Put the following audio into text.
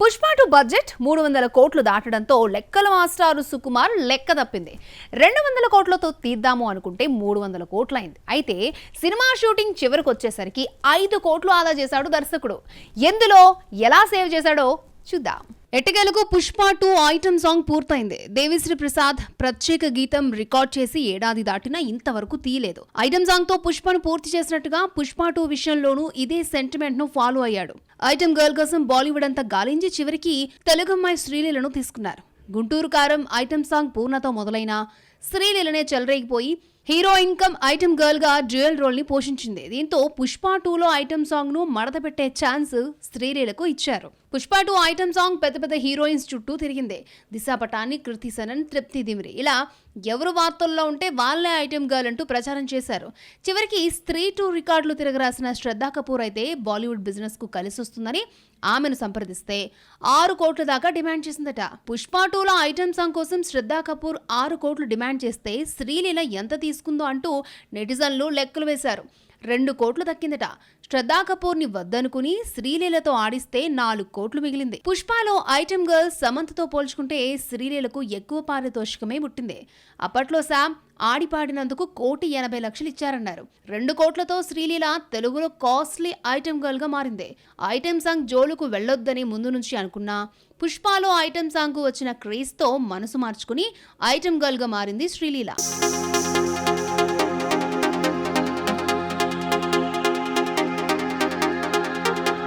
Pushpa 2 budget 300 కోట్లు దాటడంతో లెక్కల మాస్టారు సుకుమార్ లెక్క తప్పింది. 200 కోట్లతో తీద్దాము అనుకుంటే 300 కోట్లయింది. అయితే సినిమా షూటింగ్ చివరికి వచ్చేసరికి 5 కోట్లు ఆదా చేశాడు దర్శకుడు. ఎందులో ఎలా సేవ్ చేశాడో చూద్దాం. ఎట్టకేలకు పుష్ప 2 ఐటమ్ సాంగ్ పూర్తయింది. దేవిశ్రీ ప్రసాద్ ప్రత్యేక గీతం రికార్డ్ చేసి ఏడాది దాటినా ఇంతవరకు తీయలేదు. ఐటమ్ సాంగ్ తో పుష్పను పూర్తి చేసినట్టుగా పుష్ప 2 విషయంలోనూ ఇదే సెంటిమెంట్ ను ఫాలో అయ్యాడు. ఐటమ్ గర్ల్ కోసం బాలీవుడ్ అంతా గాలించి చివరికి తెలుగమ్మాయి శ్రీలీలను తీసుకున్నారు. గుంటూరు కారం ఐటమ్ సాంగ్ పూర్ణతో మొదలైన శ్రీలీలనే చెలరేగిపోయి హీరోయిన్ కమ్ ఐటమ్ గర్ల్ గా డ్యూయల్ రోల్ ని పోషించింది. దీంతో పుష్ప 2లో ఐటమ్ సాంగ్ ను మడత పెట్టే ఛాన్స్ శ్రీలీలకు ఇచ్చారు. పుష్ప 2 ఐటమ్ సాంగ్ పెద్ద పెద్ద హీరోయిన్స్ చుట్టూ తిరిగింది. దిశా పటాని, కృతి సనన్, తృప్తి దిమిరి ఇలా ఎవరు వార్తల్లో ఉంటే వాళ్ళే ఐటమ్ గర్ల్ అంటూ ప్రచారం చేశారు. చివరికి స్త్రీ 2 రికార్డులు తిరగరాసిన శ్రద్ధా కపూర్ అయితే బాలీవుడ్ బిజినెస్ కు కలిసి వస్తుందని ఆమెను సంప్రదిస్తే 6 కోట్ల దాకా డిమాండ్ చేసిందట. పుష్ప 2లో ఐటమ్ సాంగ్ కోసం శ్రద్ధా కపూర్ 6 కోట్లు డిమాండ్ చేస్తే శ్రీలీల ఎంత తీసుకుందో అంటూ నెటిజన్లు లెక్కలు వేశారు. 2 కోట్లు దక్కిందట. శ్రద్ధా కపూర్ ని వద్దనుకుని శ్రీలీలతో ఆడిస్తే 4 కోట్లు మిగిలింది. పుష్పలో ఐటమ్ గర్ల్ సమంతతో పోల్చుకుంటే శ్రీలీలకు ఎక్కువ పారితోషికమే పుట్టింది. అప్పట్లో శామ్ ఆడిపాడినందుకు 1,80,00,000 ఇచ్చారన్నారు. 2 కోట్లతో శ్రీలీల తెలుగులో కాస్ట్లీ ఐటమ్ గర్ల్ గా మారింది. ఐటమ్ సాంగ్ జోలుకు వెళ్లొద్దని ముందు నుంచి అనుకున్నా పుష్పలో ఐటమ్ సాంగ్ కు వచ్చిన క్రేజ్ తో మనసు మార్చుకుని ఐటమ్ గర్ల్ గా మారింది శ్రీలీల.